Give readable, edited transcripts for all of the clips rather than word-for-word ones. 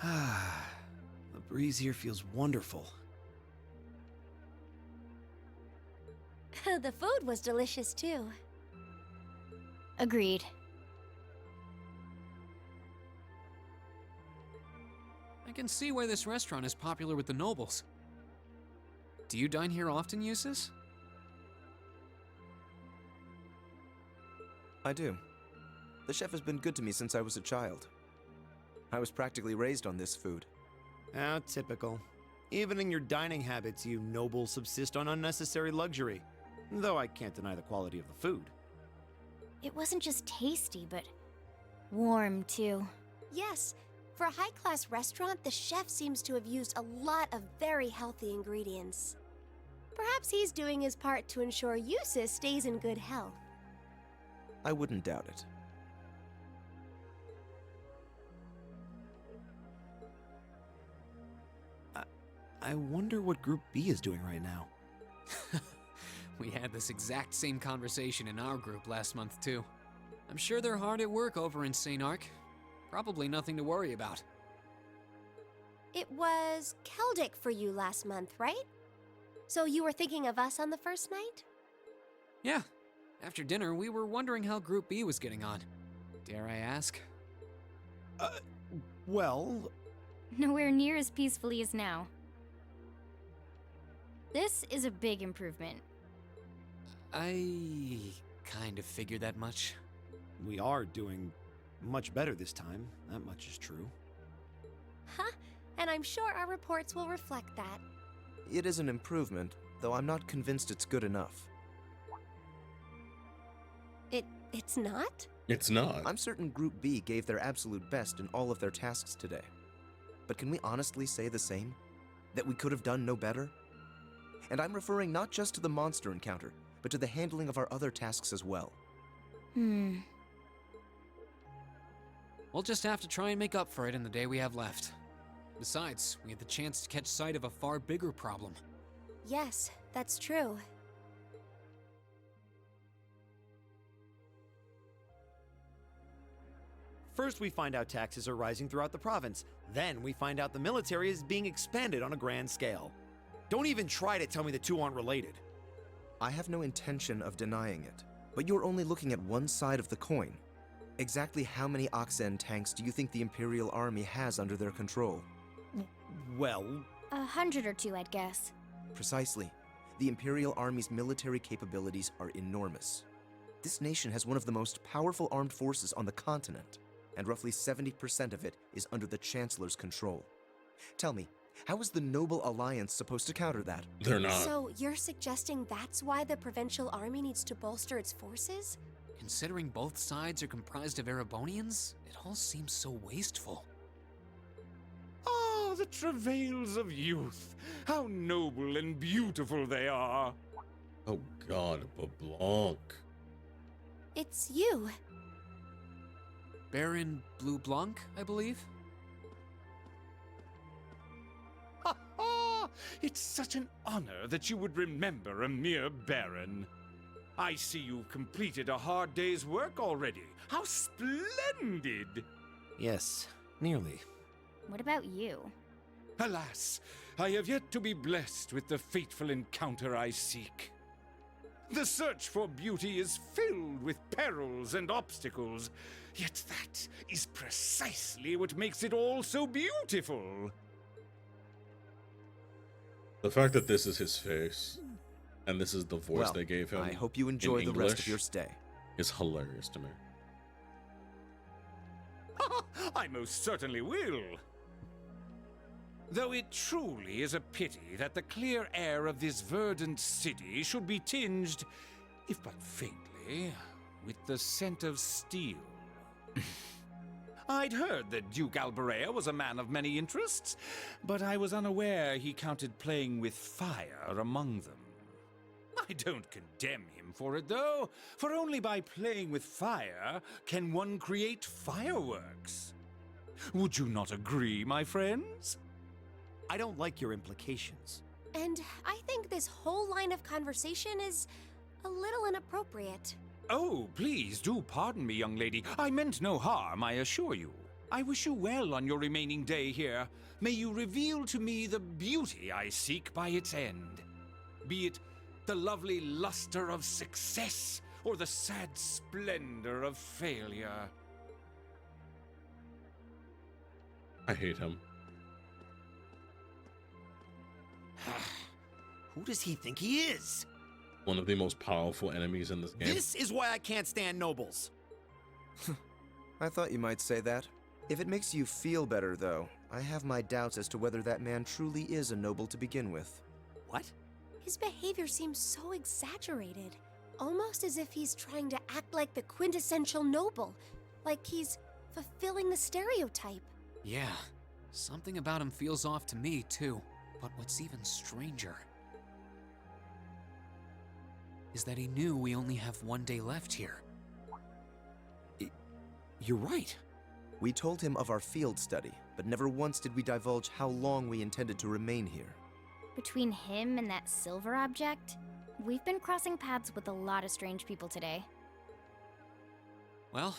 The breeze here feels wonderful. The food was delicious too. Agreed. I can see why this restaurant is popular with the nobles. Do you dine here often, Eustace? I do. The chef has been good to me since I was a child. I was practically raised on this food. How typical. Even in your dining habits, you nobles subsist on unnecessary luxury. Though I can't deny the quality of the food. It wasn't just tasty, but warm too. Yes, for a high-class restaurant, the chef seems to have used a lot of very healthy ingredients. Perhaps he's doing his part to ensure Eustace stays in good health. I wouldn't doubt it. I wonder what Group B is doing right now. We had this exact same conversation in our group last month, too. I'm sure they're hard at work over in St. Arc. Probably nothing to worry about. It was Celtic for you last month, right? So you were thinking of us on the first night? Yeah. After dinner, we were wondering how Group B was getting on. Dare I ask? Well... Nowhere near as peacefully as now. This is a big improvement. I kind of figured that much. We are doing much better this time. That much is true. Huh? And I'm sure our reports will reflect that. It is an improvement, though I'm not convinced it's good enough. It's not? It's not. I'm certain Group B gave their absolute best in all of their tasks today. But can we honestly say the same? That we could have done no better? And I'm referring not just to the monster encounter, but to the handling of our other tasks as well. Hmm. We'll just have to try and make up for it in the day we have left. Besides, we had the chance to catch sight of a far bigger problem. Yes, that's true. First, we find out taxes are rising throughout the province. Then, we find out the military is being expanded on a grand scale. Don't even try to tell me the two aren't related. I have no intention of denying it, but you're only looking at one side of the coin. Exactly how many Oxen tanks do you think the Imperial Army has under their control? Well... 100 or two, I'd guess. Precisely. The Imperial Army's military capabilities are enormous. This nation has one of the most powerful armed forces on the continent, and roughly 70% of it is under the Chancellor's control. Tell me, how is the Noble Alliance supposed to counter that? They're not. So you're suggesting that's why the Provincial Army needs to bolster its forces? Considering both sides are comprised of Erebonians, it all seems so wasteful. Ah, the travails of youth. How noble and beautiful they are. Oh God, Blanc. It's you. Baron Blue Blanc, I believe? Ha ha! It's such an honor that you would remember a mere baron. I see you've completed a hard day's work already. How splendid! Yes, nearly. What about you? Alas, I have yet to be blessed with the fateful encounter I seek. The search for beauty is filled with perils and obstacles, yet that is precisely what makes it all so beautiful. The fact that this is his face, and this is the voice Well, they gave him I hope you enjoy in the rest of English your stay. is hilarious to me. I most certainly will. Though it truly is a pity that the clear air of this verdant city should be tinged, if but faintly, with the scent of steel. I'd heard that Duke Alberea was a man of many interests, but I was unaware he counted playing with fire among them. I don't condemn him for it, though, for only by playing with fire can one create fireworks. Would you not agree, my friends? I don't like your implications. And I think this whole line of conversation is a little inappropriate. Oh, please do pardon me, young lady. I meant no harm, I assure you. I wish you well on your remaining day here. May you reveal to me the beauty I seek by its end. Be it the lovely luster of success or the sad splendor of failure. I hate him. Who does he think he is? One of the most powerful enemies in this game. This is why I can't stand nobles. I thought you might say that. If it makes you feel better, though, I have my doubts as to whether that man truly is a noble to begin with. What? His behavior seems so exaggerated. Almost as if he's trying to act like the quintessential noble. Like he's fulfilling the stereotype. Yeah, something about him feels off to me, too. But what's even stranger is that he knew we only have one day left here. You're right. We told him of our field study, but never once did we divulge how long we intended to remain here. Between him and that silver object, we've been crossing paths with a lot of strange people today. Well,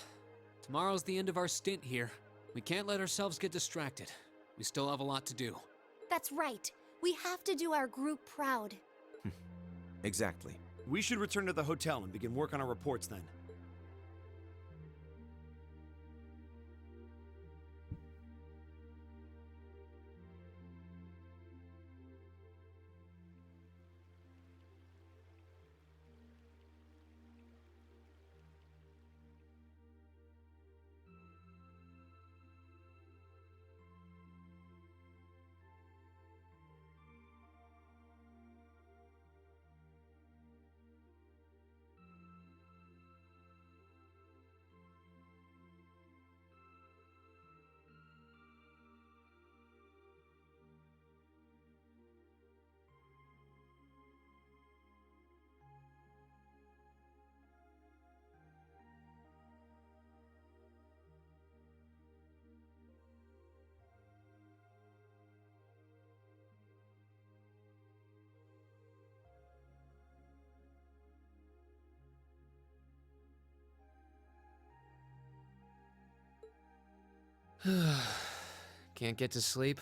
tomorrow's the end of our stint here. We can't let ourselves get distracted. We still have a lot to do. That's right. We have to do our group proud. Exactly. We should return to the hotel and begin work on our reports then. Can't get to sleep?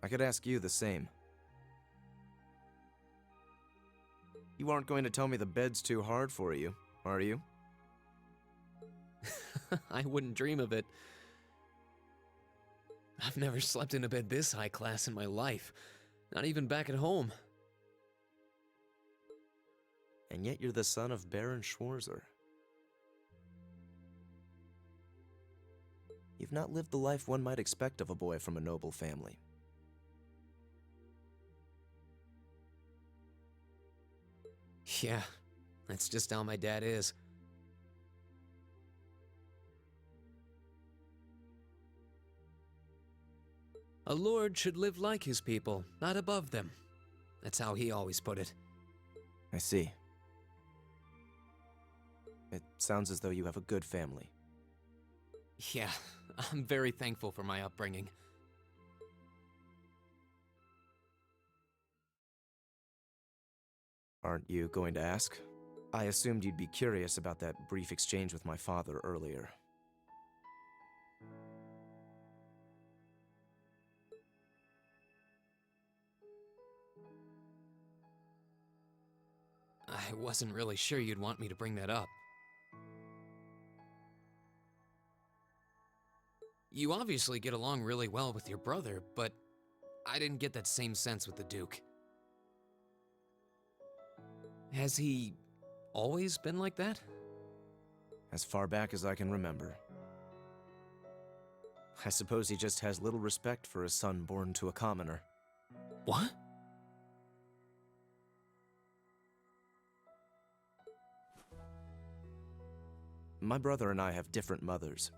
I could ask you the same. You aren't going to tell me the bed's too hard for you, are you? I wouldn't dream of it. I've never slept in a bed this high class in my life. Not even back at home. And yet you're the son of Baron Schwarzer. You've not lived the life one might expect of a boy from a noble family. Yeah, that's just how my dad is. A lord should live like his people, not above them. That's how he always put it. I see. It sounds as though you have a good family. Yeah, I'm very thankful for my upbringing. Aren't you going to ask? I assumed you'd be curious about that brief exchange with my father earlier. I wasn't really sure you'd want me to bring that up. You obviously get along really well with your brother, but I didn't get that same sense with the Duke. Has he always been like that? As far back as I can remember. I suppose he just has little respect for a son born to a commoner. What? My brother and I have different mothers.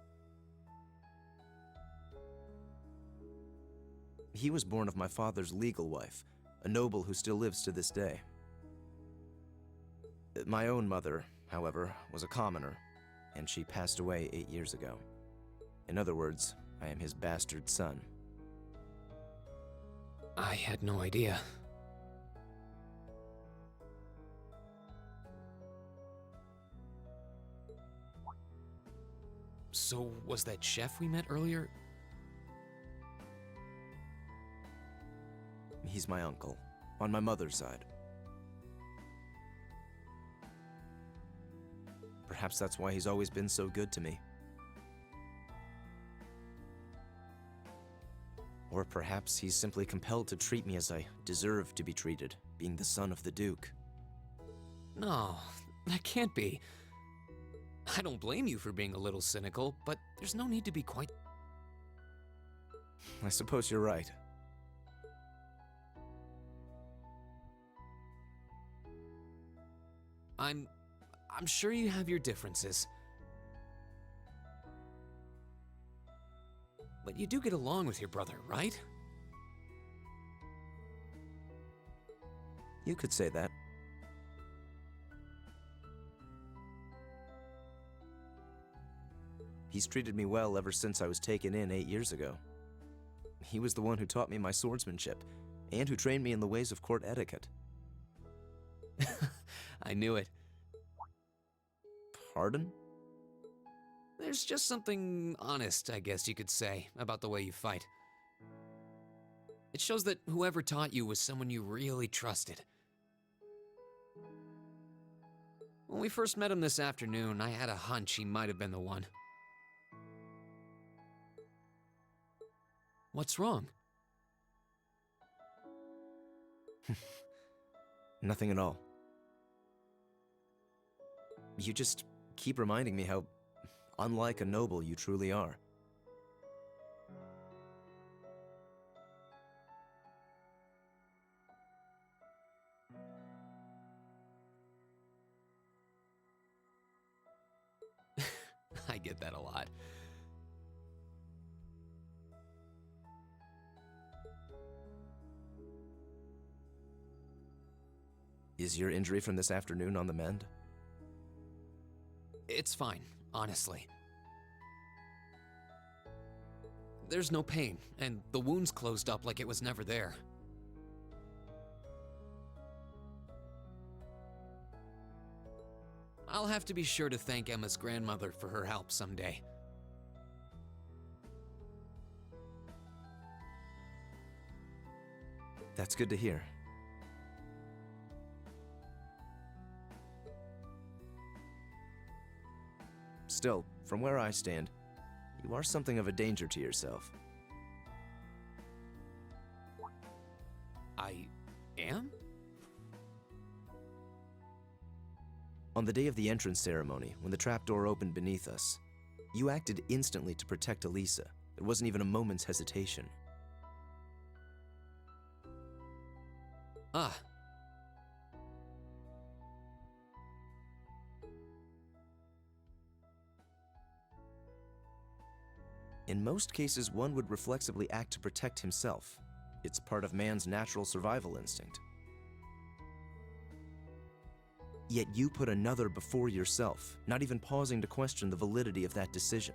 He was born of my father's legal wife, a noble who still lives to this day. My own mother, however, was a commoner, and she passed away 8 years ago. In other words, I am his bastard son. I had no idea. So, was that chef we met earlier? He's my uncle, on my mother's side. Perhaps that's why he's always been so good to me. Or perhaps he's simply compelled to treat me as I deserve to be treated, being the son of the Duke. No, that can't be. I don't blame you for being a little cynical, but there's no need to be quite... I suppose you're right. I'm sure you have your differences. But you do get along with your brother, right? You could say that. He's treated me well ever since I was taken in 8 years ago. He was the one who taught me my swordsmanship, and who trained me in the ways of court etiquette. I knew it. Pardon? There's just something honest, I guess you could say, about the way you fight. It shows that whoever taught you was someone you really trusted. When we first met him this afternoon, I had a hunch he might have been the one. What's wrong? Nothing at all. You just keep reminding me how unlike a noble you truly are. I get that a lot. Is your injury from this afternoon on the mend? It's fine, honestly. There's no pain, and the wound's closed up like it was never there. I'll have to be sure to thank Emma's grandmother for her help someday. That's good to hear. Still, from where I stand, you are something of a danger to yourself. I am? On the day of the entrance ceremony, when the trapdoor opened beneath us, you acted instantly to protect Elisa. There wasn't even a moment's hesitation. Ah. In most cases, one would reflexively act to protect himself. It's part of man's natural survival instinct. Yet you put another before yourself, not even pausing to question the validity of that decision.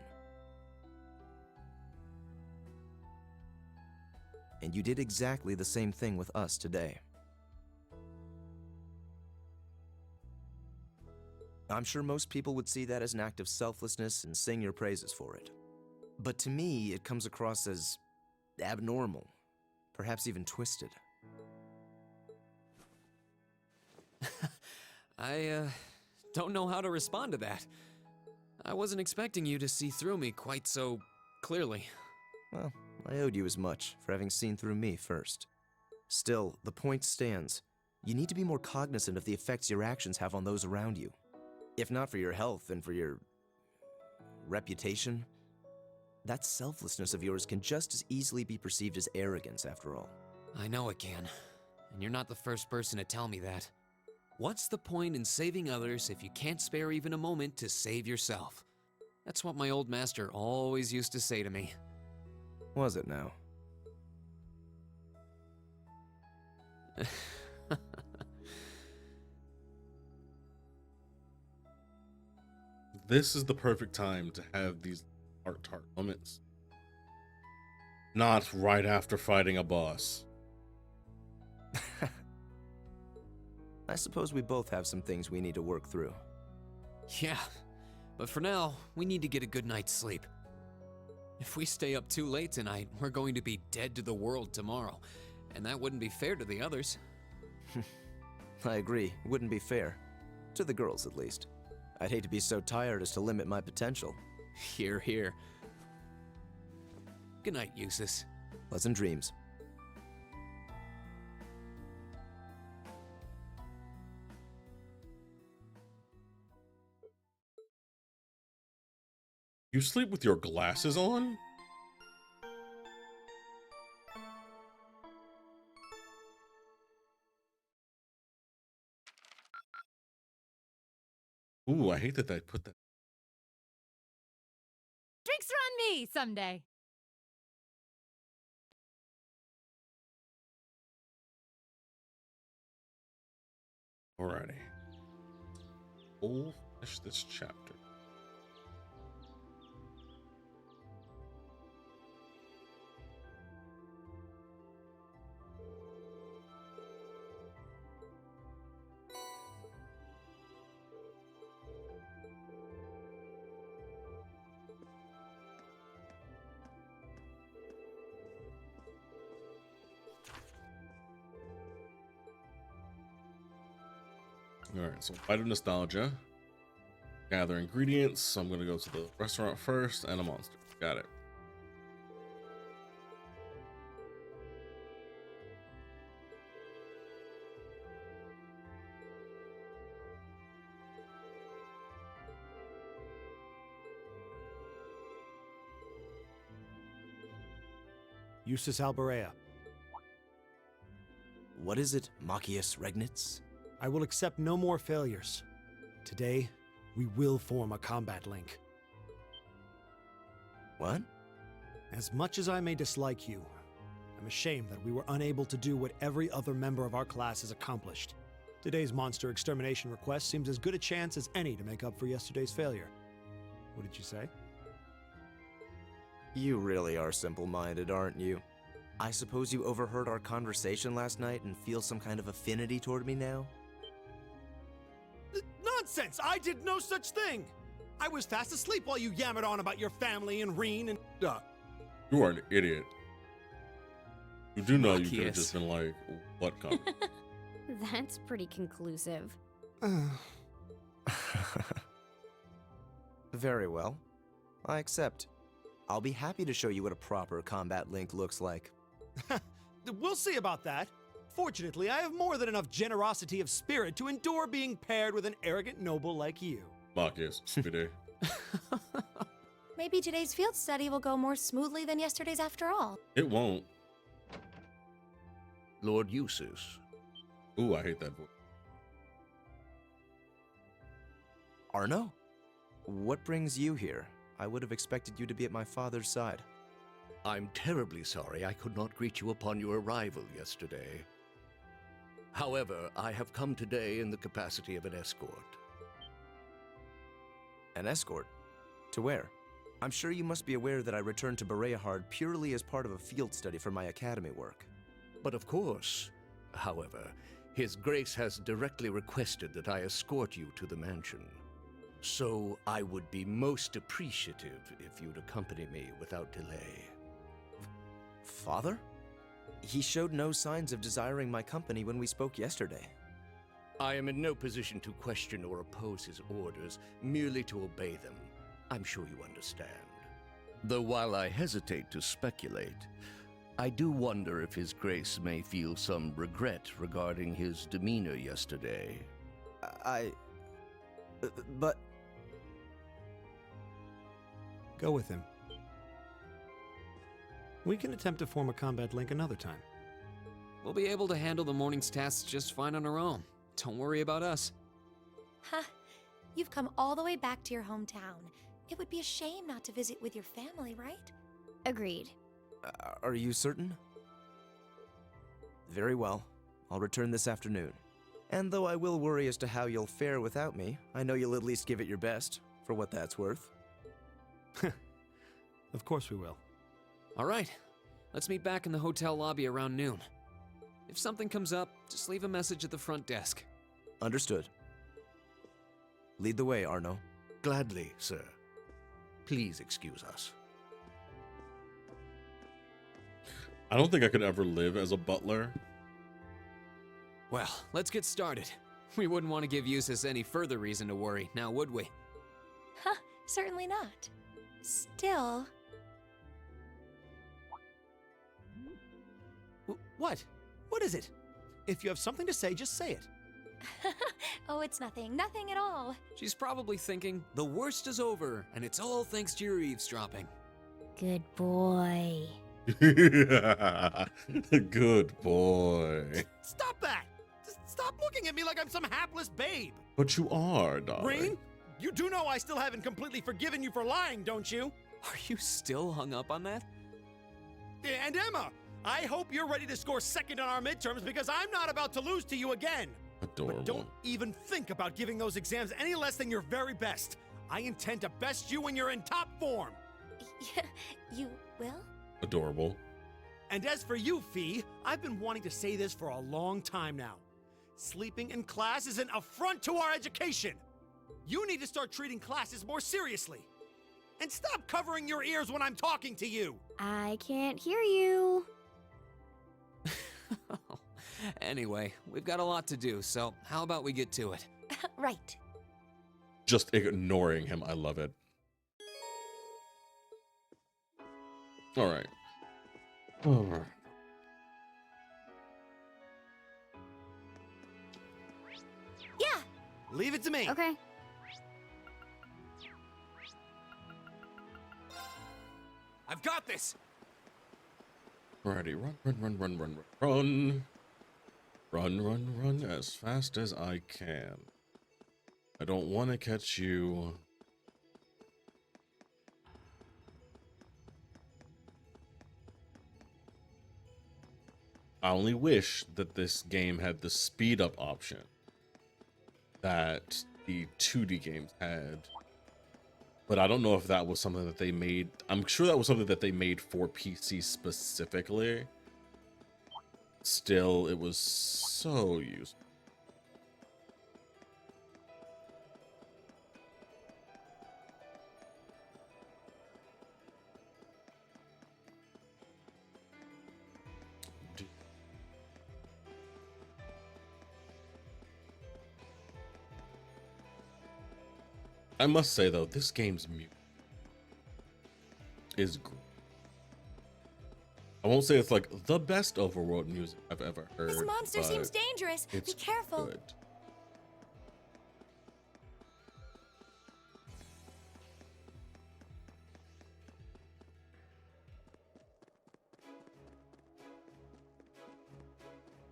And you did exactly the same thing with us today. I'm sure most people would see that as an act of selflessness and sing your praises for it. But to me, it comes across as abnormal, perhaps even twisted. I don't know how to respond to that. I wasn't expecting you to see through me quite so clearly. Well, I owed you as much for having seen through me first. Still, the point stands. You need to be more cognizant of the effects your actions have on those around you. If not for your health and for your reputation, that selflessness of yours can just as easily be perceived as arrogance, after all. I know it can, and you're not the first person to tell me that. What's the point in saving others if you can't spare even a moment to save yourself? That's what my old master always used to say to me. Was it now? This is the perfect time to have these heart-to-heart moments. Not right after fighting a boss. I suppose we both have some things we need to work through. Yeah, But for now, we need to get a good night's sleep. If we stay up too late tonight, we're going to be dead to the world tomorrow, and that wouldn't be fair to the others. I agree, it wouldn't be fair. To the girls, at least. I'd hate to be so tired as to limit my potential. Hear, hear. Good night, Eustace. Pleasant dreams. You sleep with your glasses on? Ooh, I hate that they put that. Drinks are on me someday. Alrighty. We'll finish this chapter. Alright, so Bite of Nostalgia. Gather ingredients. I'm gonna go to the restaurant first and a monster. Got it. Eustace Alberea. What is it, Machius Regnitz? I will accept no more failures. Today, we will form a combat link. What? As much as I may dislike you, I'm ashamed that we were unable to do what every other member of our class has accomplished. Today's monster extermination request seems as good a chance as any to make up for yesterday's failure. What did you say? You really are simple-minded, aren't you? I suppose you overheard our conversation last night and feel some kind of affinity toward me now? Nonsense! I did no such thing! I was fast asleep while you yammered on about your family and Reen and... You are an idiot. You do know you could have Machias. just been like, what comment? That's pretty conclusive. Very well. I accept. I'll be happy to show you what a proper combat link looks like. We'll see about that. Fortunately, I have more than enough generosity of spirit to endure being paired with an arrogant noble like you. Marcus, every day. Maybe today's field study will go more smoothly than yesterday's after all. It won't. Lord Eustace. Ooh, I hate that voice. Arno? What brings you here? I would have expected you to be at my father's side. I'm terribly sorry I could not greet you upon your arrival yesterday. However, I have come today in the capacity of an escort. An escort? To where? I'm sure you must be aware that I returned to Bereahard purely as part of a field study for my academy work. But of course, however, His Grace has directly requested that I escort you to the mansion. So I would be most appreciative if you'd accompany me without delay. Father? He showed no signs of desiring my company when we spoke yesterday. I am in no position to question or oppose his orders, merely to obey them. I'm sure you understand. Though while I hesitate to speculate, I do wonder if His Grace may feel some regret regarding his demeanor yesterday. But... Go with him. We can attempt to form a combat link another time. We'll be able to handle the morning's tasks just fine on our own. Don't worry about us. Huh. You've come all the way back to your hometown. It would be a shame not to visit with your family, right? Agreed. Are you certain? Very well. I'll return this afternoon. And though I will worry as to how you'll fare without me, I know you'll at least give it your best, for what that's worth. Of course we will. All right, let's meet back in the hotel lobby around noon. If something comes up, just leave a message at the front desk. Understood. Lead the way, Arno. Gladly, sir. Please excuse us. I don't think I could ever live as a butler. Well, let's get started. We wouldn't want to give Eustace any further reason to worry, now would we? Huh, certainly not. Still, What? What is it? If you have something to say, just say it. Oh, it's nothing. Nothing at all. She's probably thinking, the worst is over, and it's all thanks to your eavesdropping. Good boy. Good boy. Stop that! Just stop looking at me like I'm some hapless babe. But you are, darling. Green, you do know I still haven't completely forgiven you for lying, don't you? Are you still hung up on that? And Emma, I hope you're ready to score second on our midterms because I'm not about to lose to you again. Adorable. But don't even think about giving those exams any less than your very best. I intend to best you when you're in top form. you will? Adorable. And as for you, Fee, I've been wanting to say this for a long time now. Sleeping in class is an affront to our education. You need to start treating classes more seriously. And stop covering your ears when I'm talking to you. I can't hear you. Anyway, we've got a lot to do, so how about we get to it? Right. Just ignoring him. I love it. All right. All right. Yeah. Leave it to me. Okay. I've got this! Alrighty, run, run, run, run, run, run. Run, run, run as fast as I can. I don't want to catch you. I only wish that this game had the speed up option that the 2D games had. But I don't know if that was something that they made. I'm sure that was something that they made for PC specifically. Still, it was so useful. I must say though, this game's music is great. I won't say it's like the best overworld music I've ever heard. This monster but seems dangerous. Be it's careful. good.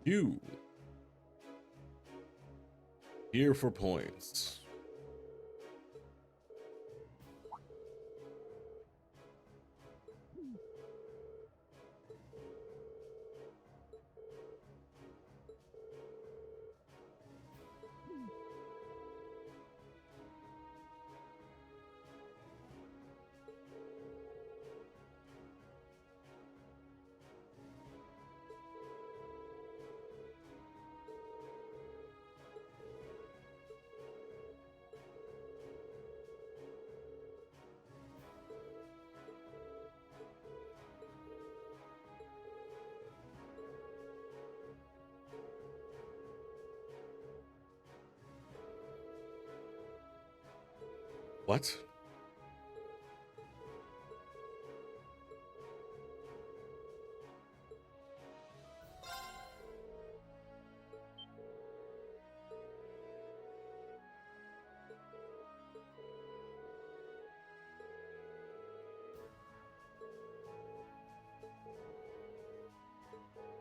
You here for points. What?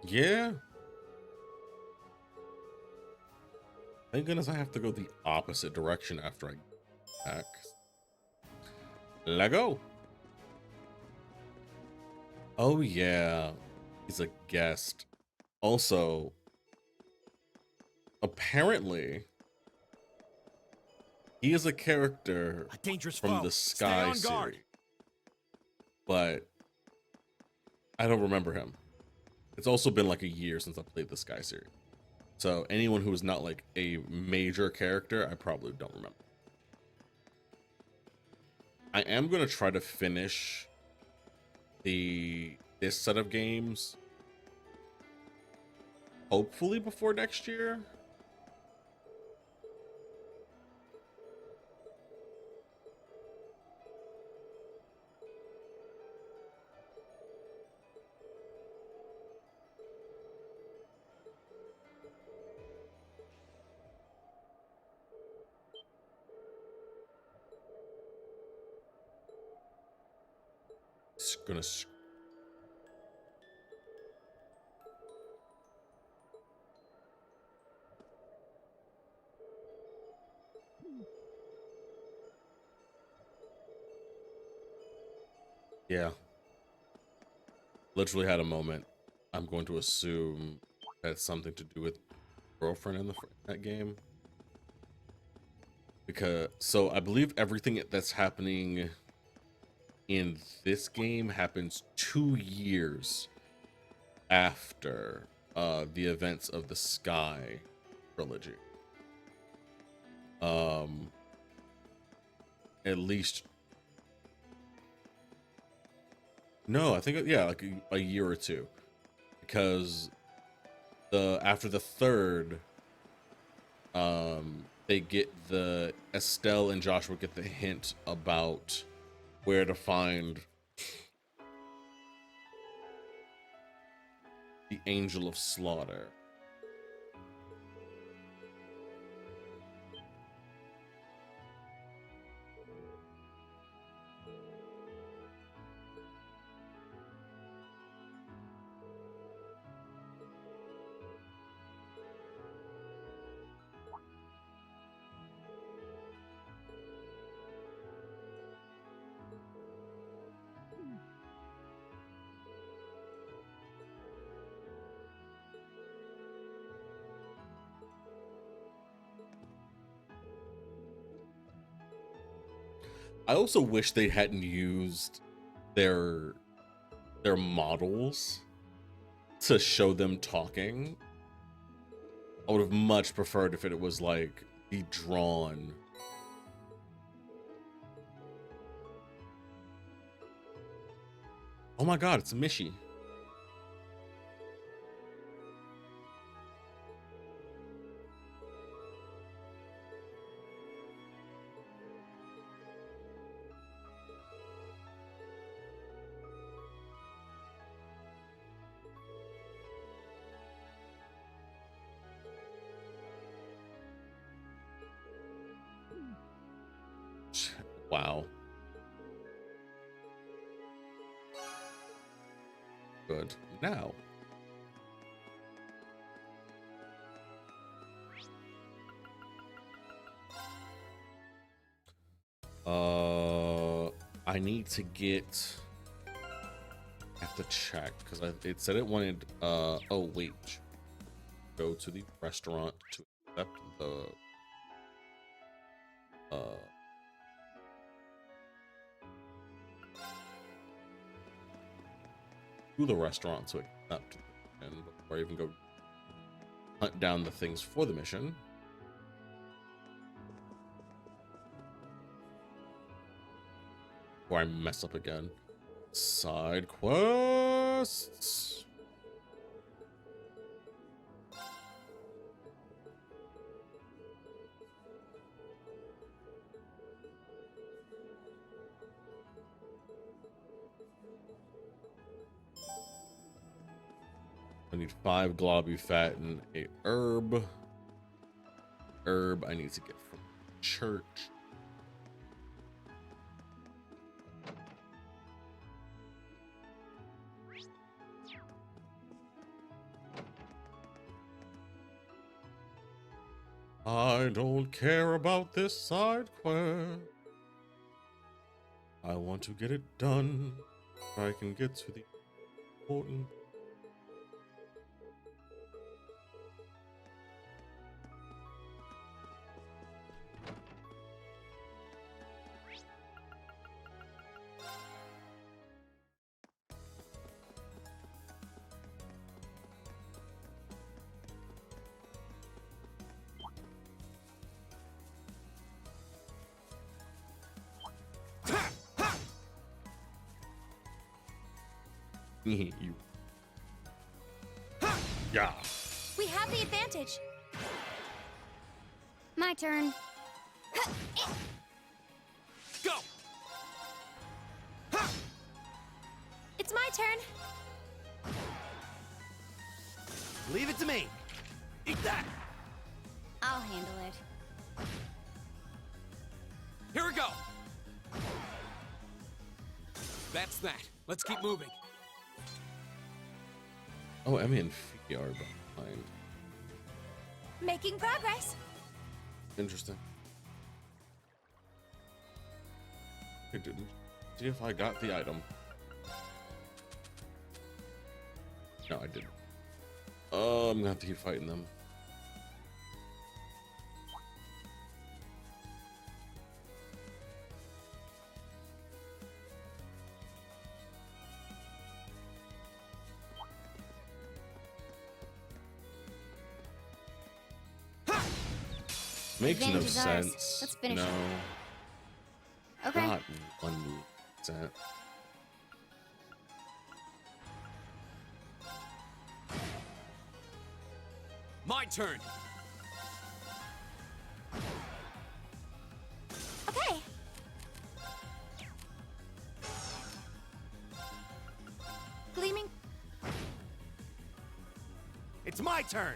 Yeah. Thank goodness I have to go the opposite direction after I get back. Let go. Oh yeah, he's a guest. Also, apparently, he is a character A dangerous from foe. the Stay Sky on guard. series, but I don't remember him. It's also been like a year since I played the Sky series, so anyone who is not like a major character, I probably don't remember. I am gonna try to finish this set of games hopefully before next year. It's gonna yeah. Literally had a moment. I'm going to assume that's something to do with girlfriend in that game. Because so I believe everything that's happening in this game happens 2 years after the events of the Sky trilogy. At least no, I think yeah, like a year or two, because after the third, they get Estelle and Joshua get the hint about where to find the Angel of Slaughter. I also wish they hadn't used their models to show them talking. I would have much preferred if it was like the drawn. Oh my god, it's Mishi. Wow. Good. Now. I need to get. I have to check because it said it wanted. Oh wait. Go to the restaurant to accept the. To the restaurant to accept, and before I even go hunt down the things for the mission. Before I mess up again. Side quests. I need 5 globby fat and a herb. Herb I need to get from church. I don't care about this side quest. I want to get it done so I can get to the important. You. Yeah. We have the advantage. My turn. Go! It's my turn. Leave it to me. Eat that! I'll handle it. Here we go! That's that. Let's keep moving. Oh, Emmy and Fee are behind. Making progress. Interesting. I didn't see if I got the item. No, I didn't. Oh, I'm gonna have to keep fighting them. Makes no Advantage is ours. sense. Let's finish no, it. Okay. not 1%. My turn! Okay. Gleaming. It's my turn.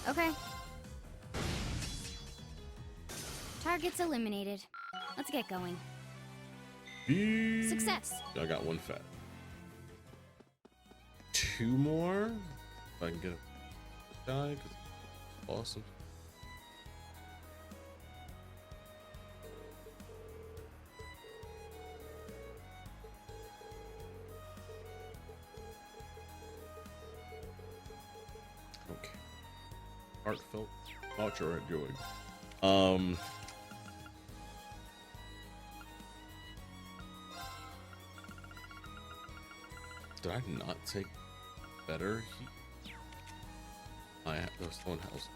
Okay. Targets eliminated. Let's get going. Success. I got one fat. Two more? If I can get a guy, 'cause it's awesome. Okay. Heartfelt thoughts are enjoying. Did I not take better heat? I have the stone house.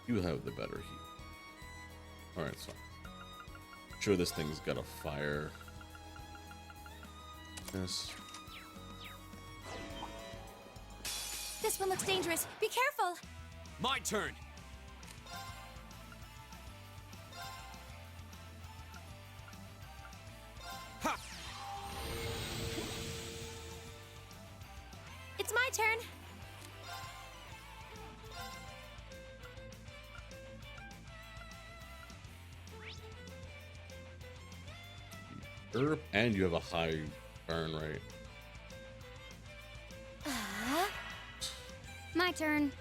You have the better heat. Alright, it's fine. Sure, this thing's got a fire. Yes. This one looks dangerous. Be careful. My turn! Ha! It's my turn. Herb, and you have a high burn rate. My turn.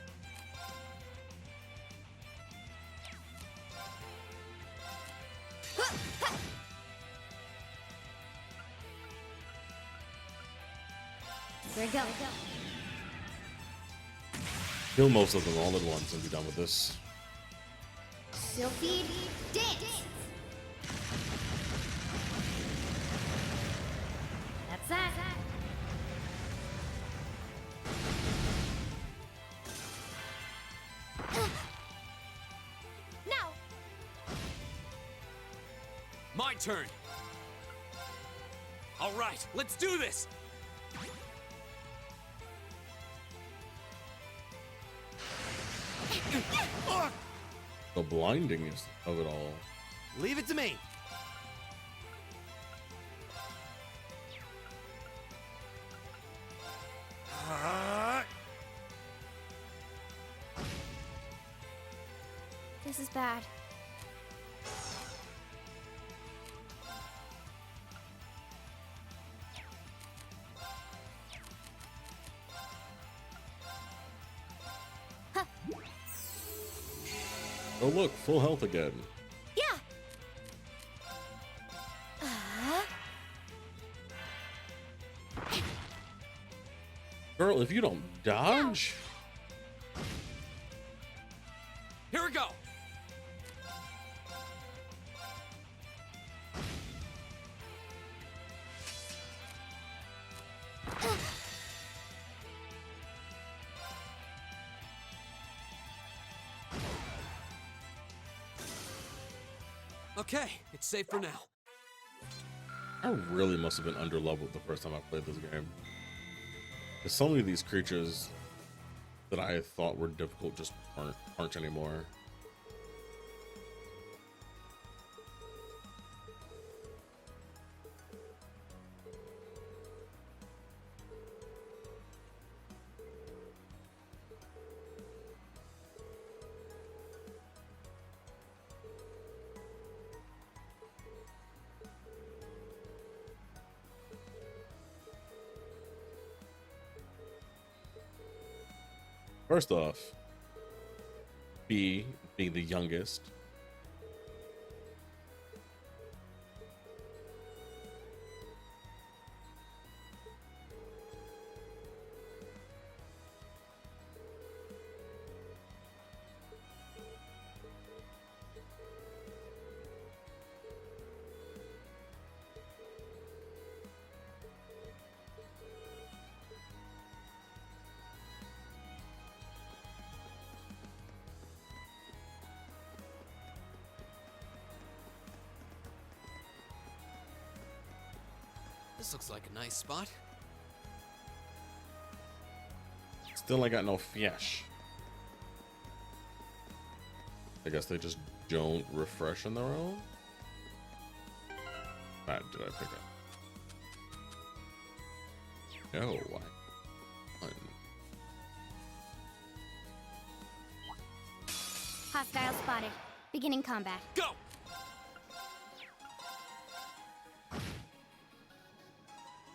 Here we go. Kill most of them all at once and be done with this. Sylphid dance. That's that. Now. My turn! Alright, let's do this! The blindingness of it all. Leave it to me. This is bad. Oh look, full health again. Yeah. Girl, if you don't dodge. Here we go! Okay, it's safe for now. I really must have been underleveled the first time I played this game. There's so many of these creatures that I thought were difficult just aren't anymore. First off, B being the youngest. This looks like a nice spot. Still ain't got no fish. I guess they just don't refresh on their own. What did I pick up? No, why? Hostile spotted. Beginning combat. Go!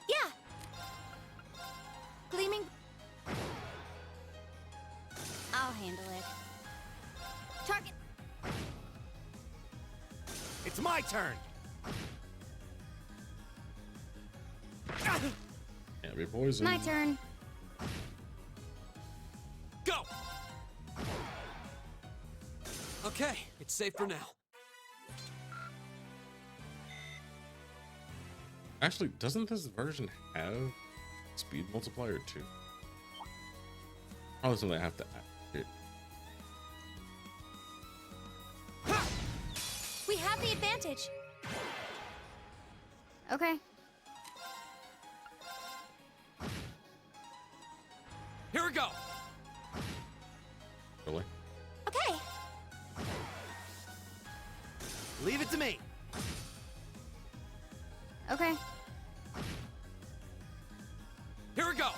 Yeah! Gleaming. I'll handle it. Target. It's my turn. Can't be poisoned. My turn. Go! Okay, it's safe for now. Actually, doesn't this version have speed multiplier too? Probably something I have to activate. We have the advantage. Okay. Here we go! Really? Okay. Leave it to me. Okay. Here we go!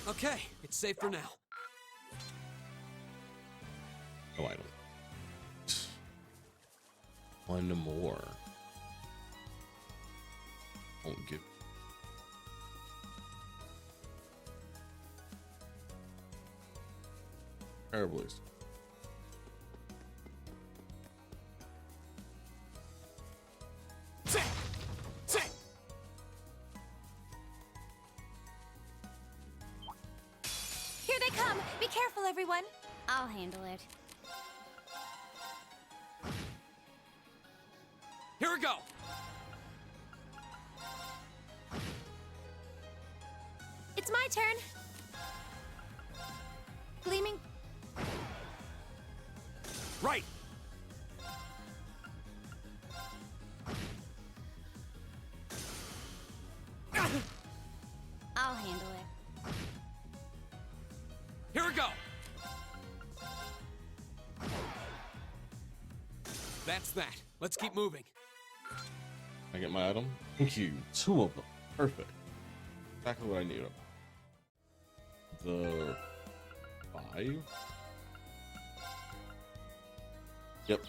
Okay, it's safe for now. No item. One more. Won't give. Terribly. Sit! Sit! Here they come. Be careful, everyone. I'll handle it. Here we go! It's my turn. Gleaming. Right. I'll handle it. Here we go! That's that. Let's keep moving. I get my item. Thank you. 2 of them. Perfect. Exactly what I need. The 5. Yep.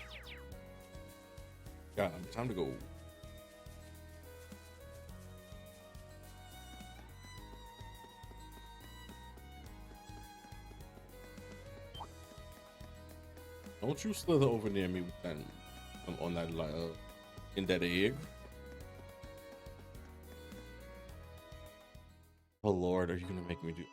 Got it. Time to go. Don't you slither over near me with that on that in that egg. Oh Lord, are you gonna make me do?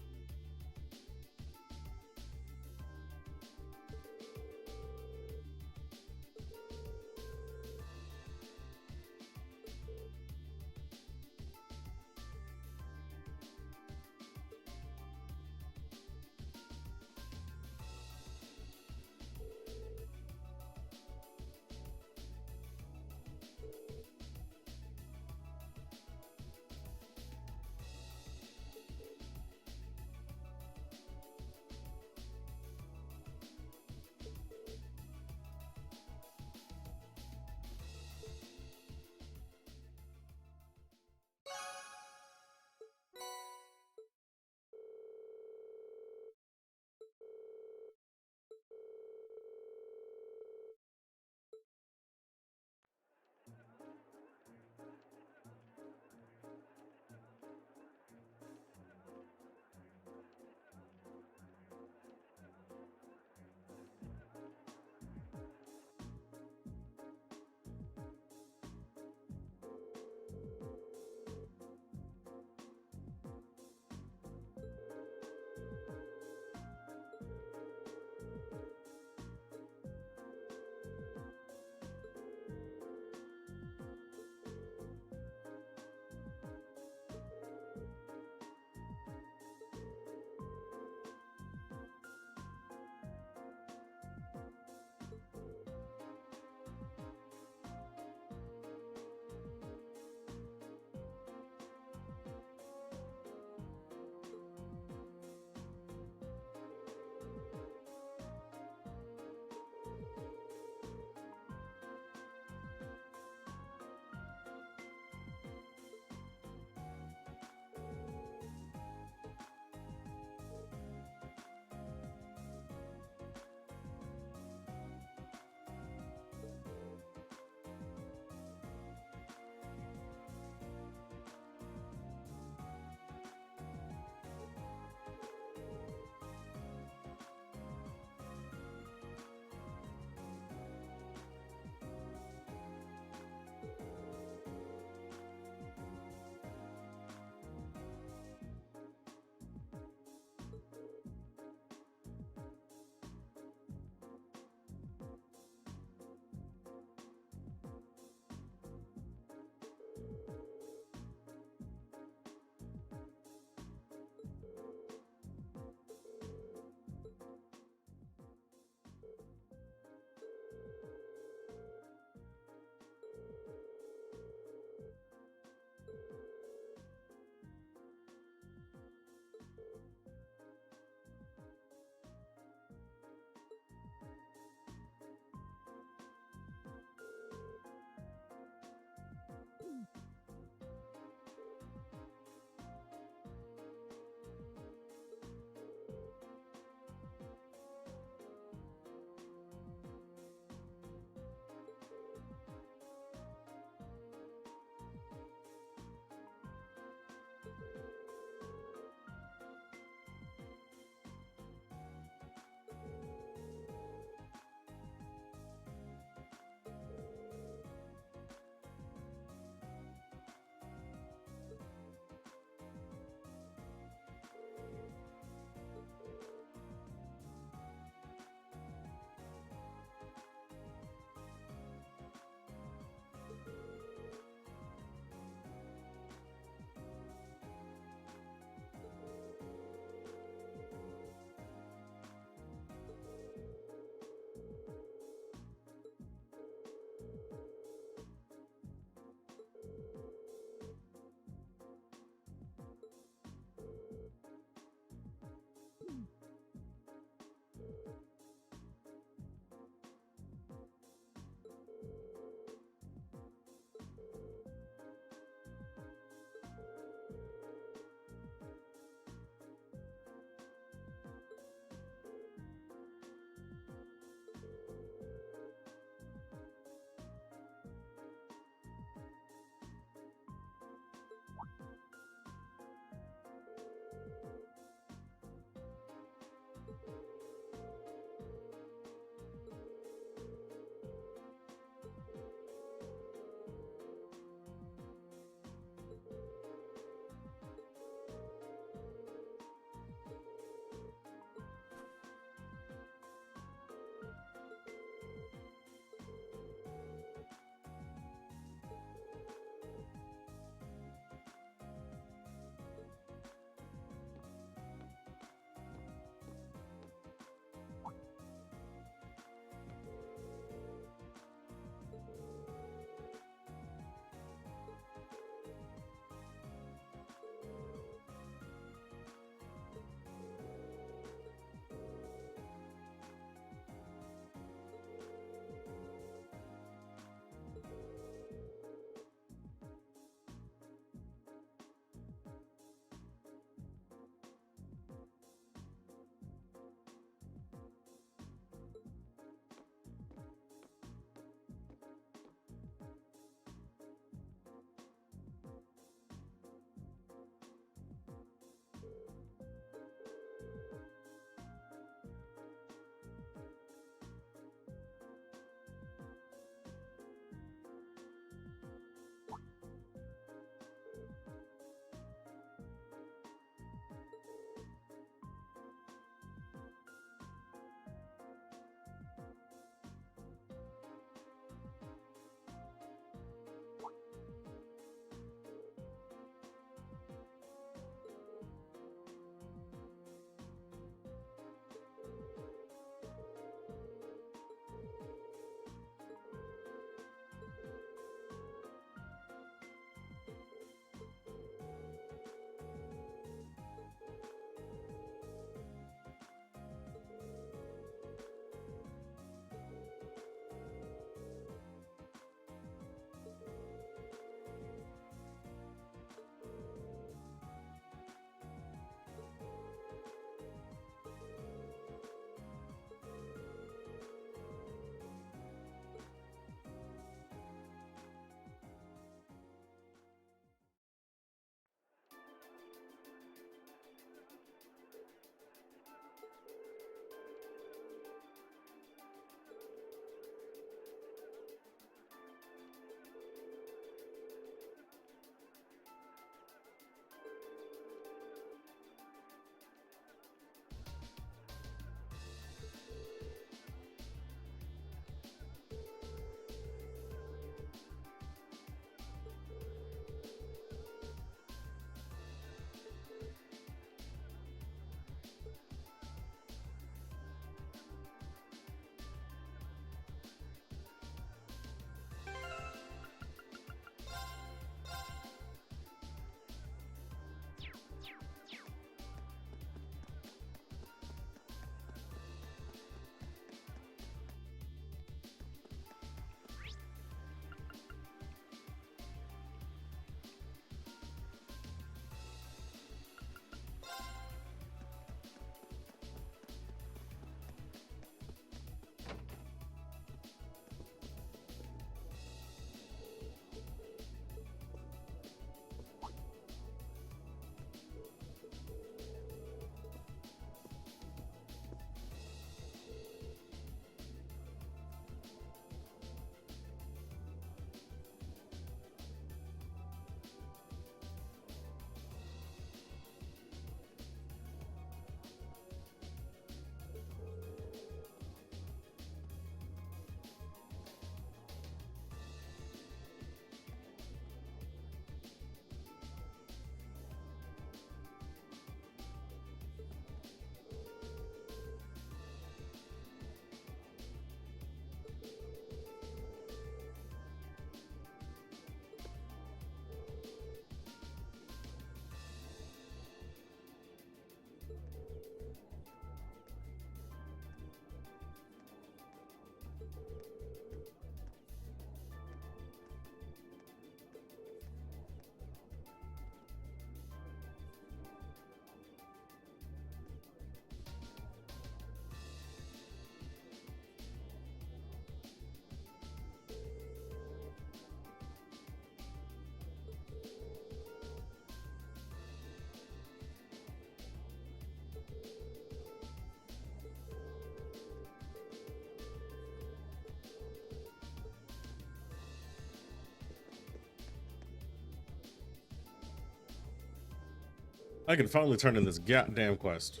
I can finally turn in this goddamn quest.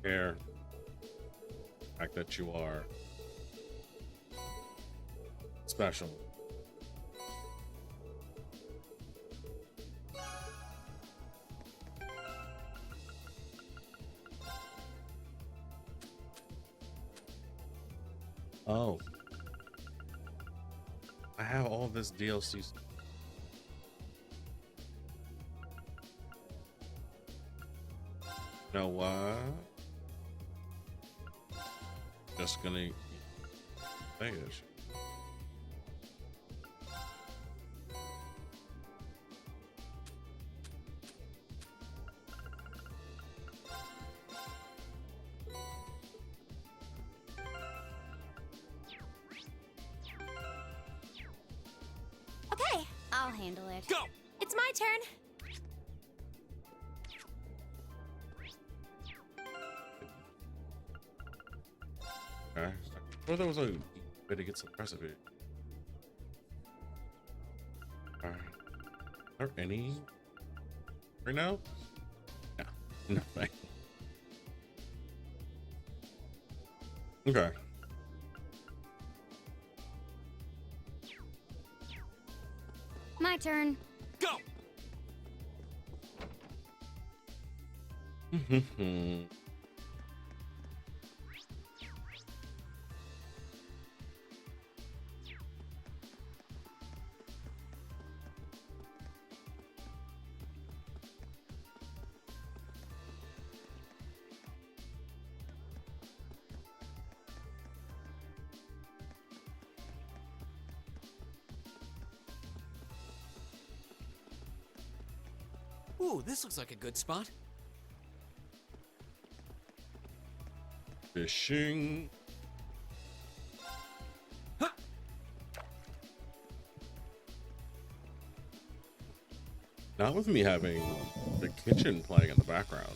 Here. The fact that you are special. Oh. I have all this DLC. You know what? Just gonna finish. Okay, I'll handle it. Go! it's my turn. Okay. I thought there was a way to get some recipe. Are there any right now? No, nothing. Okay. My turn. Go! Ooh, this looks like a good spot. Fishing. Not with me having the kitchen playing in the background.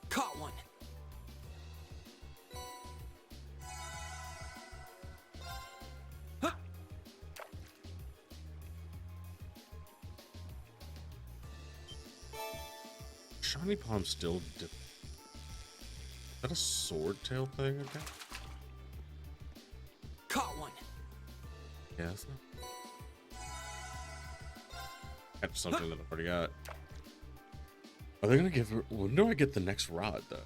Caught one. Shiny Palm still is that a sword tail thing again? Caught one. Yeah, that's not. Catch something that I've already got. Are they gonna give her? When do I get the next rod though?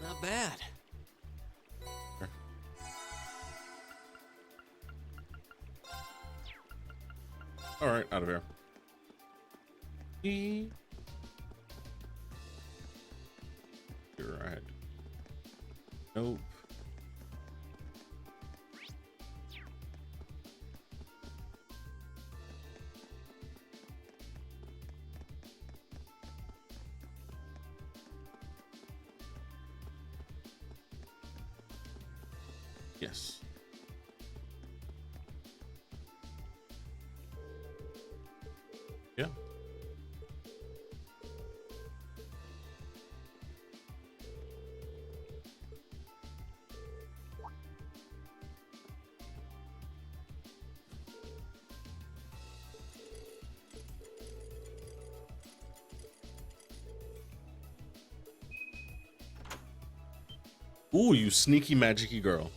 Not bad. All right, out of here. You're right. Nope. Yes. Yeah. Ooh, you sneaky magicy girl.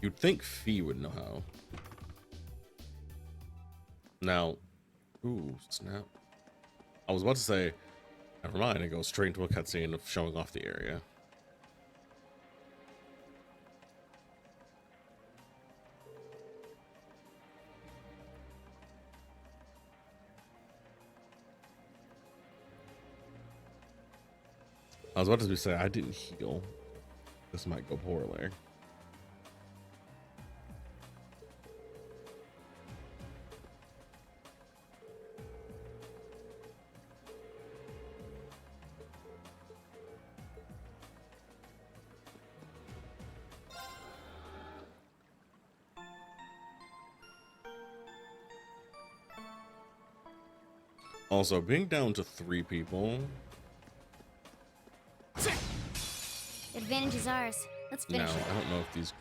You'd think Fee would know how. Now, ooh, snap. I was about to say, never mind, it goes straight into a cutscene of showing off the area. I was about to say I didn't heal. This might go poorly. Also, being down to 3 people. Advantage is ours. Let's finish Now, it. I don't know if these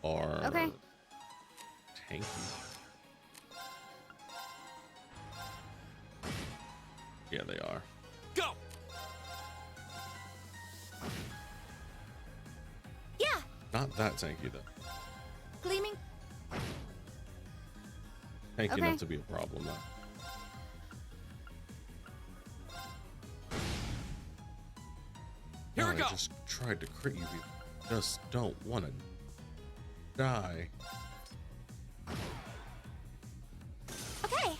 are Okay. tanky. Yeah, they are. Go! Yeah, Not that tanky, though. gleaming. Tanky Okay. enough to be a problem, though. Here we I go. just tried to crit you. You just don't want to die. Okay.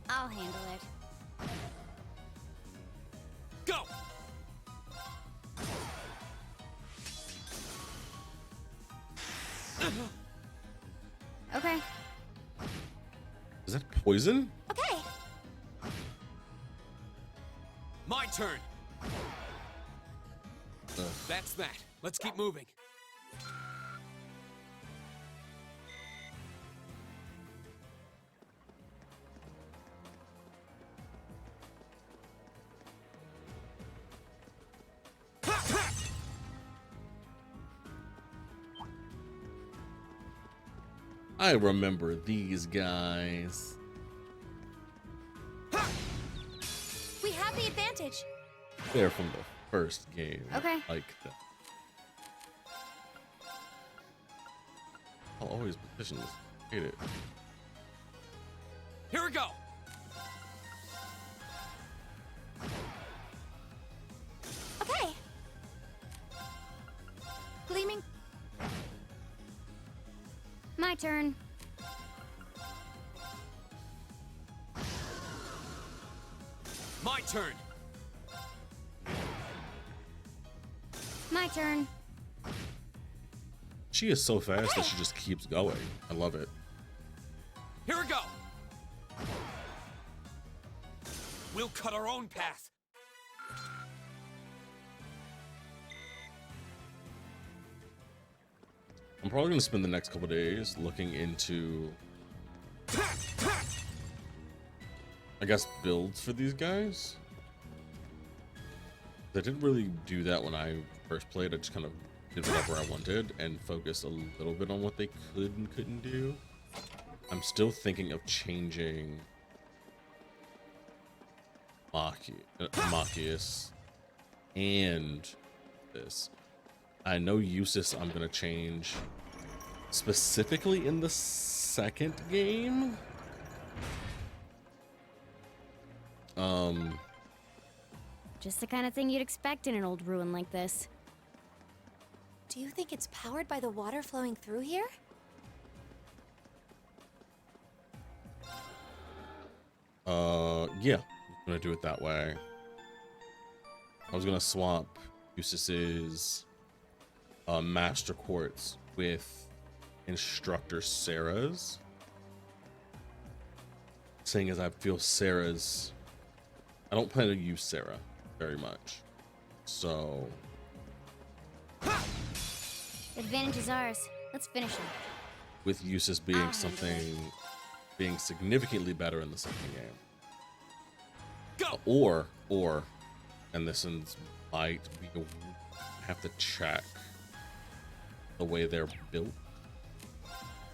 I'll handle it. Go! Okay. Is that poison? Okay. My turn. Ugh. That's that. Let's keep moving. I remember these guys. We have the advantage. They're from the first game. Okay. Like that. I'll always position this. Hate it. Here we go. Okay. Gleaming. My turn. My turn. My turn. She is so fast that she just keeps going. I love it. Here we go. We'll cut our own path. I'm probably going to spend the next couple days looking into, I guess, builds for these guys. I didn't really do that when I first played. I just kind of did whatever I wanted and focused a little bit on what they could and couldn't do. I'm still thinking of changing Machias and this. I know Eustace I'm going to change specifically in the second game. Just the kind of thing you'd expect in an old ruin like this. Do you think it's powered by the water flowing through here? Yeah, I'm gonna do it that way. I was gonna swap Eustace's Master Quartz with Instructor Sarah's. Seeing as I feel Sarah's, I don't plan to use Sarah very much, so Advantage is ours. Let's finish him. with Eustace being being significantly better in the second game. Go! Or, and this one's might be have to check the way they're built.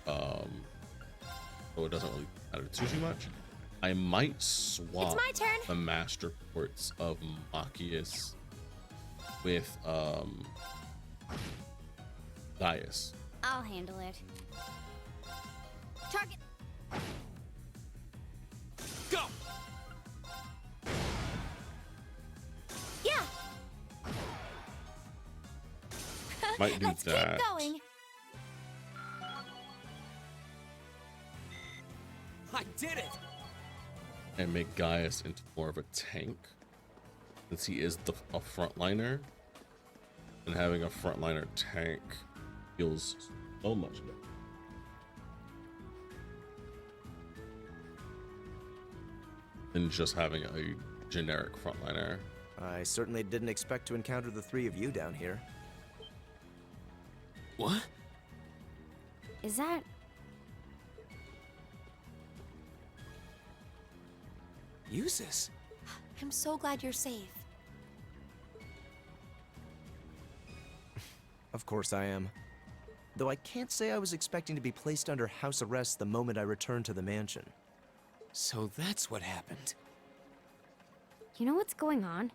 So it doesn't really matter too much. I might swap It's my turn. the Master Quartz of Machias with Gaius. I'll handle it. Target. Go! Yeah. Might do Let's that. keep going. I did it! and make Gaius into more of a tank, since he is a frontliner, and having a frontliner tank feels so much better. Than just having a generic frontliner. I certainly didn't expect to encounter the three of you down here. What? Is that... Eustace? I'm so glad you're safe. Of course I am. Though I can't say I was expecting to be placed under house arrest the moment I returned to the mansion. So that's what happened. You know what's going on?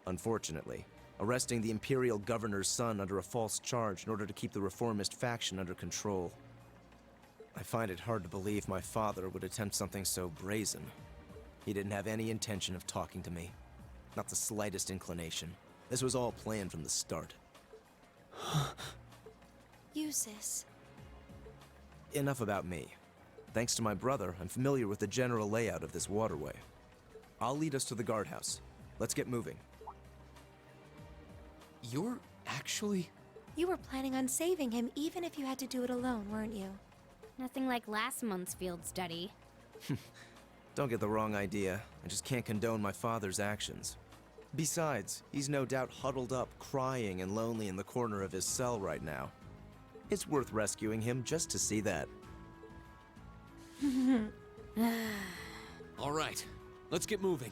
Unfortunately, arresting the Imperial Governor's son under a false charge in order to keep the reformist faction under control. I find it hard to believe my father would attempt something so brazen. He didn't have any intention of talking to me. Not the slightest inclination. This was all planned from the start. Eustace. Enough about me. Thanks to my brother, I'm familiar with the general layout of this waterway. I'll lead us to the guardhouse. Let's get moving. You're actually... You were planning on saving him even if you had to do it alone, weren't you? Nothing like last month's field study. Don't get the wrong idea. I just can't condone my father's actions. Besides, he's no doubt huddled up, crying and lonely in the corner of his cell right now. It's worth rescuing him just to see that. All right, let's get moving.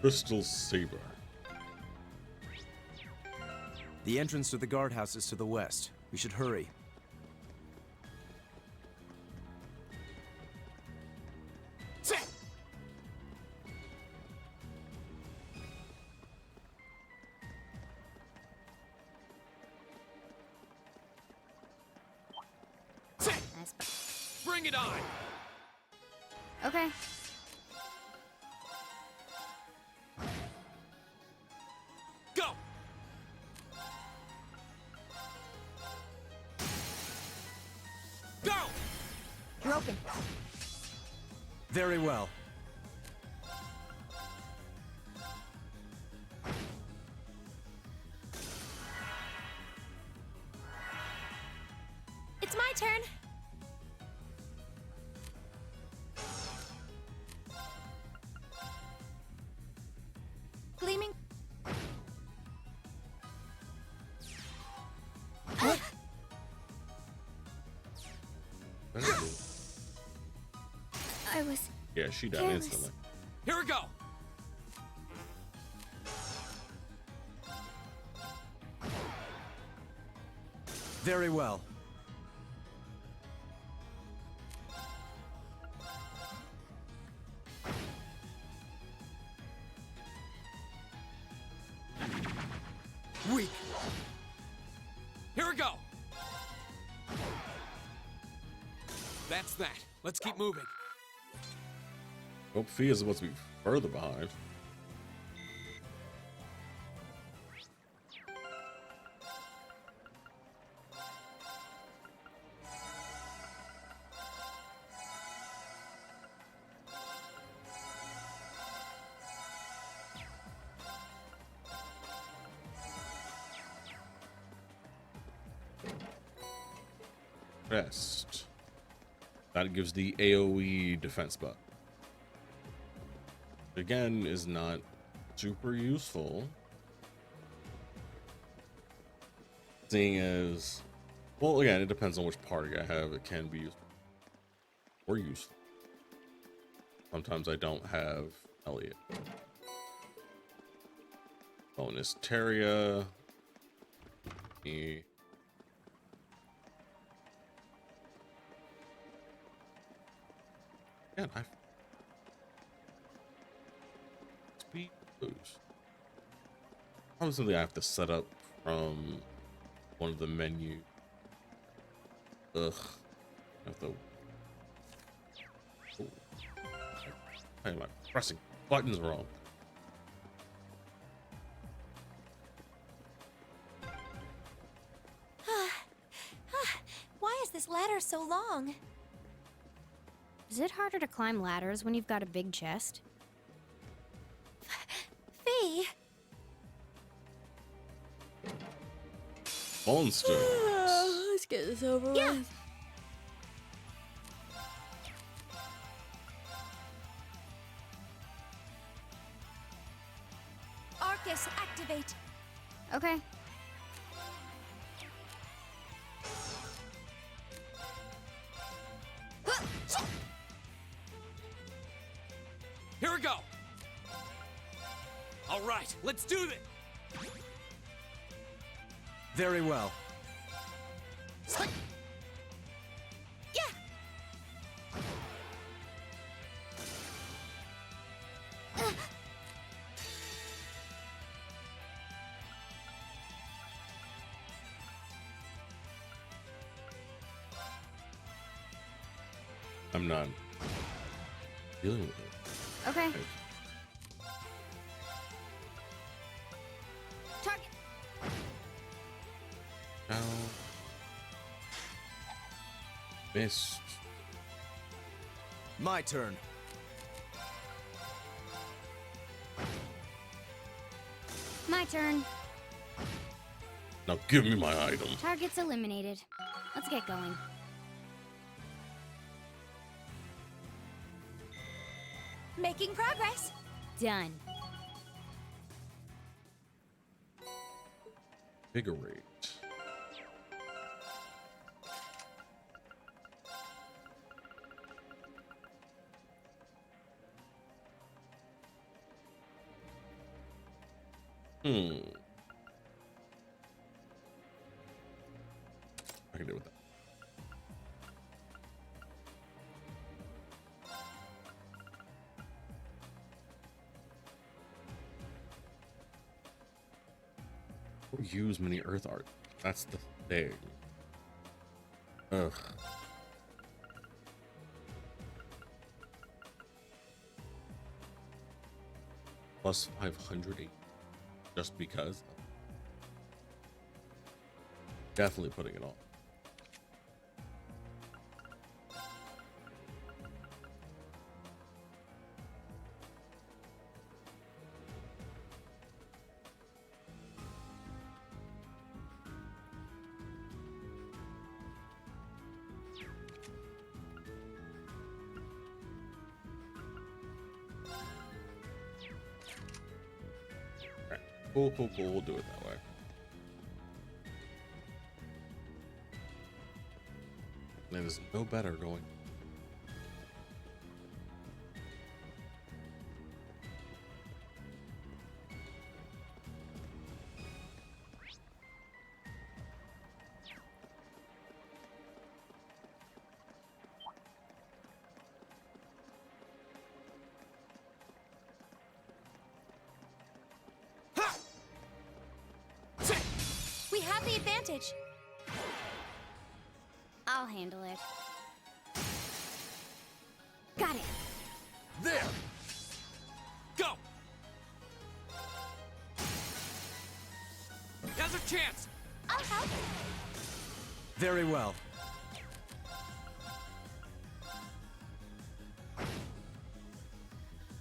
Crystal Saber. The entrance to the guardhouse is to the west. We should hurry. Bring it on! Okay. Go! Go! You're open. Very well. It's my turn. Gleaming. I was... Yeah, she died Careless. instantly. Here we go! Very well. Weak! Here we go! That's that. Let's keep moving. Hope Fee is supposed to be further behind. Rest. That gives the AoE defense buff. Again, is not super useful. Seeing as, well, again, it depends on which party I have. It can be useful or useful. Sometimes I don't have Elliot. Bonus Terria. Me. Man, I speed boost. Probably something I have to set up from one of the menu. Ugh. I have to. Oh. Why am I pressing buttons wrong? Why is this ladder so long. Is it harder to climb ladders when you've got a big chest? Fee! Monsters. Let's get this over Yeah. with. Arcus, activate! Okay. Here we go! All right, let's do this! Very well. Yeah! I'm not dealing with it. Okay. Target! Now. Missed. My turn. My turn. Now give me my item. Target's eliminated. Let's get going. Making progress! Done. Invigorate. I can deal with that. Or use many earth art. That's the thing. Ugh. Plus 500 just because. Definitely putting it on. Cool, cool, cool. We'll do it that way. It is no better going. We have the advantage! I'll handle it. Got it. There! Go! Now's our chance! I'll help! Very well.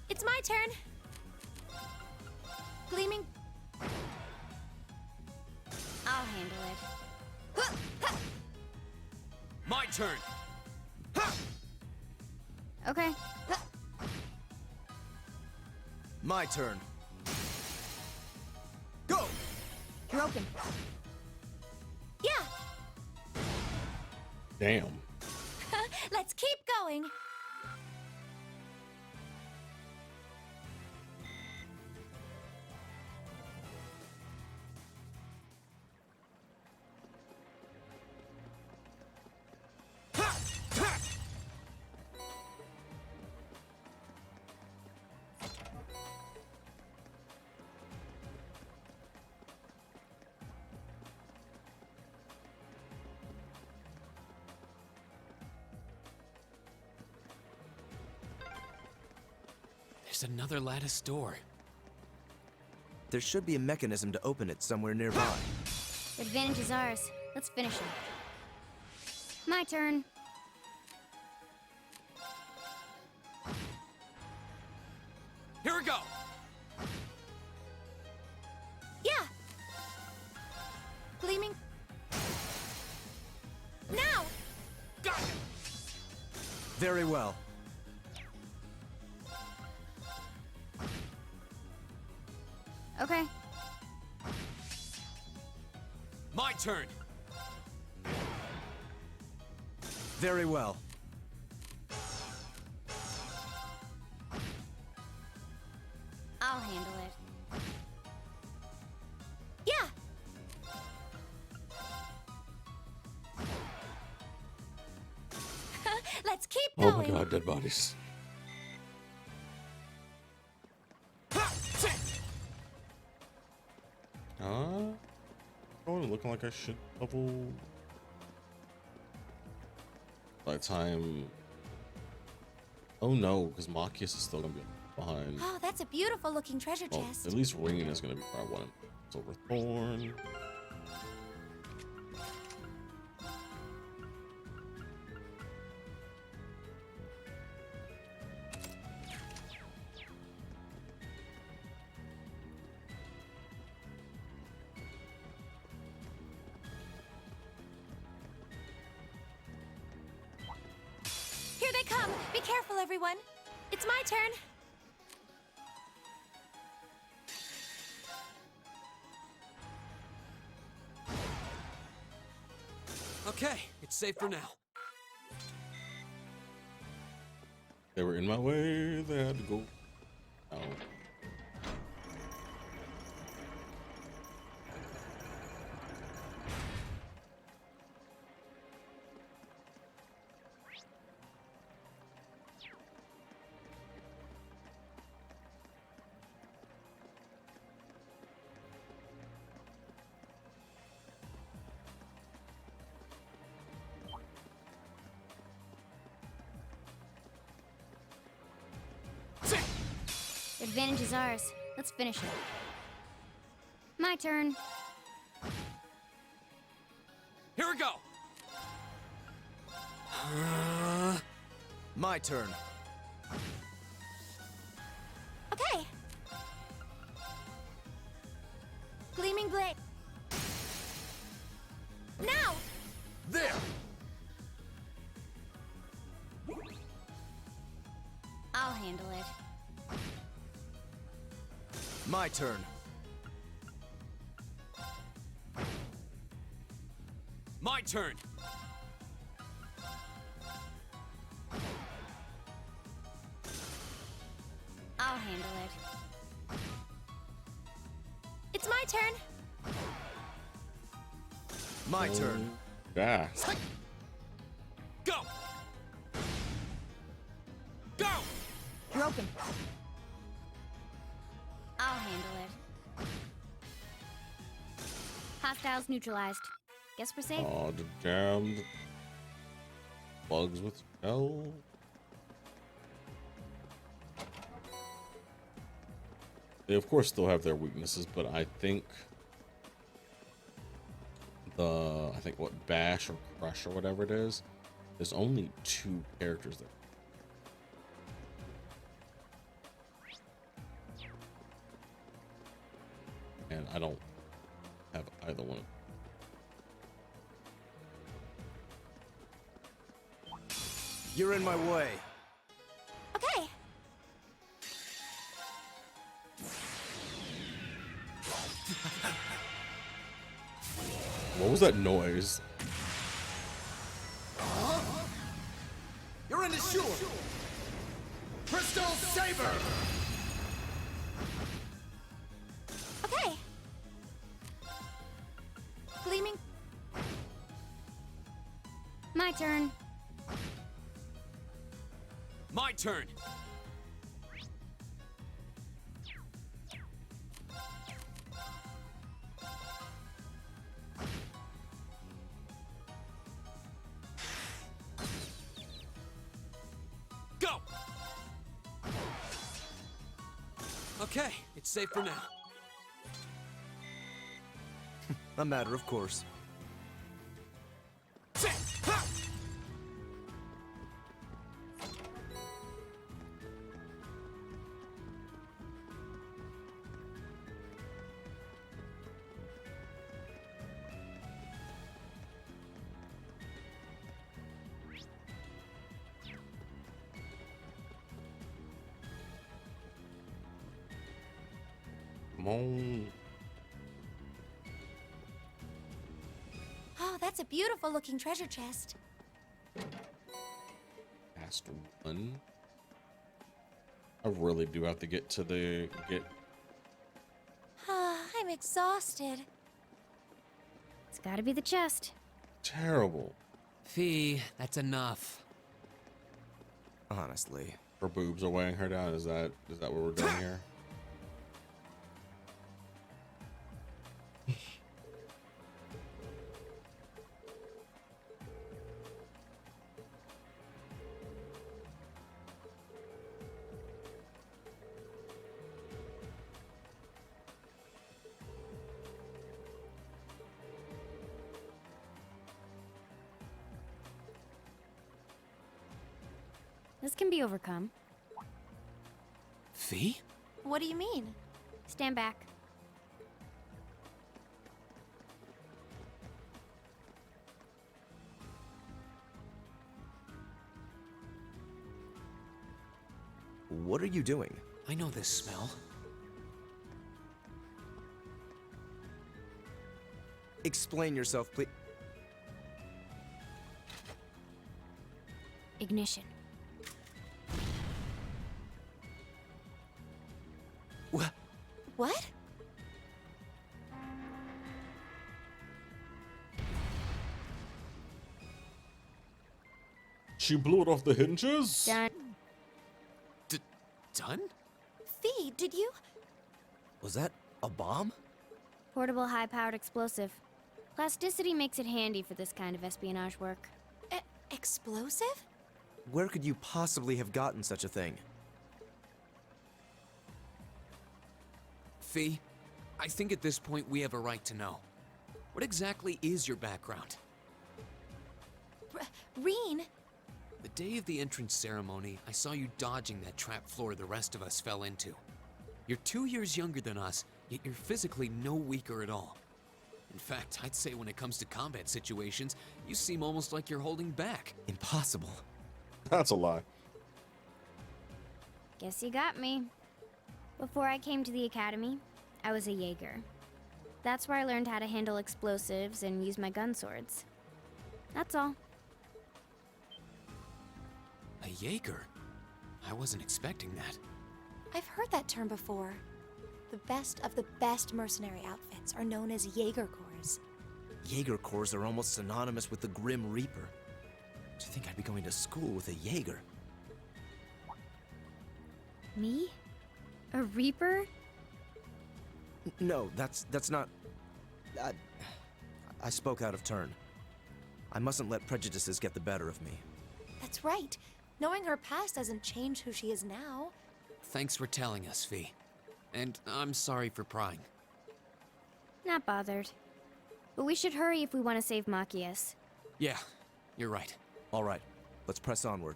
It's my turn! Gleaming... I'll handle it. My turn! Okay. My turn. Go! You're open. Yeah! Damn. Let's keep going! There's another lattice door. There should be a mechanism to open it somewhere nearby. The advantage is ours. Let's finish him. My turn. Here we go! Yeah. Gleaming. Now. Got it! Very well. Okay. My turn! Very well. I'll handle it. Yeah. Let's keep Oh going. my god, dead bodies. Oh, looking like I should level by the time. Oh no, because Machias is still gonna be behind. Oh, that's a beautiful looking treasure Well, chest. at least Ringing is gonna be where I want him. Silver Thorn. Here they come. Be careful, everyone. It's my turn. Okay, it's safe for now. They were in my way. They had to go out. The advantage is ours. Let's finish it. My turn. Here we go! My turn. Okay. Gleaming blade. Now. There! I'll handle it. My turn. My turn! I'll handle it. It's my turn. My turn. Yeah. Go! Go! Broken. I'll handle it. Hostiles neutralized. Guess we're safe. Oh, the damned bugs with hell. They of course still have their weaknesses, but I think what Bash or Crush or whatever it is, there's only 2 characters there. And I don't have either one. You're in my way. Okay. What was that noise? You're in the shore. Crystal Saber. Okay. Gleaming. My turn. My turn! Go! Okay, it's safe for now. A matter of course. on. Oh, that's a beautiful looking treasure chest. Past one. I really do have to get to I'm exhausted. It's gotta be the chest. terrible. Fee, that's enough. Honestly. Her boobs are weighing her down. Is that what we're doing here? This can be overcome. Fee? What do you mean? Stand back. What are you doing? I know this smell. Explain yourself, please. Ignition. What? She blew it off the hinges? Done. Done? Fee, did you? Was that a bomb? Portable high-powered explosive. Plasticity makes it handy for this kind of espionage work. Explosive? Where could you possibly have gotten such a thing? Fee, I think at this point we have a right to know. What exactly is your background? Reen? The day of the entrance ceremony, I saw you dodging that trap floor the rest of us fell into. You're 2 years younger than us, yet you're physically no weaker at all. In fact, I'd say when it comes to combat situations, you seem almost like you're holding back. Impossible. That's a lie. Guess you got me. Before I came to the academy, I was a Jaeger. That's where I learned how to handle explosives and use my gun swords. That's all. A Jaeger? I wasn't expecting that. I've heard that term before. The best of the best mercenary outfits are known as Jaeger Corps. Jaeger Corps are almost synonymous with the Grim Reaper. Do you think I'd be going to school with a Jaeger? Me? A Reaper? No, that's not... I spoke out of turn. I mustn't let prejudices get the better of me. That's right. Knowing her past doesn't change who she is now. Thanks for telling us, Fee. And I'm sorry for prying. Not bothered. But we should hurry if we want to save Machias. Yeah, you're right. All right, let's press onward.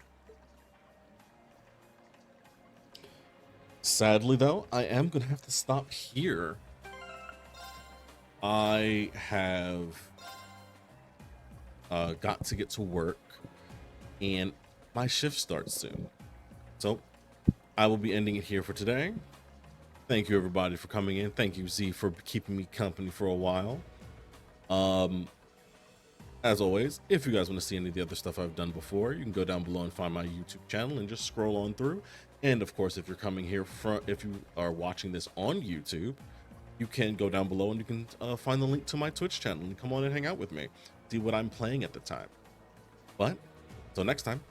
Sadly, though, I am going to have to stop here. I have got to get to work, and my shift starts soon. So, I will be ending it here for today. Thank you, everybody, for coming in. Thank you, Z, for keeping me company for a while. As always, if you guys want to see any of the other stuff I've done before, you can go down below and find my YouTube channel and just scroll on through. And of course, if you're coming here if you are watching this on YouTube, you can go down below and you can find the link to my Twitch channel and come on and hang out with me, see what I'm playing at the time. But until next time,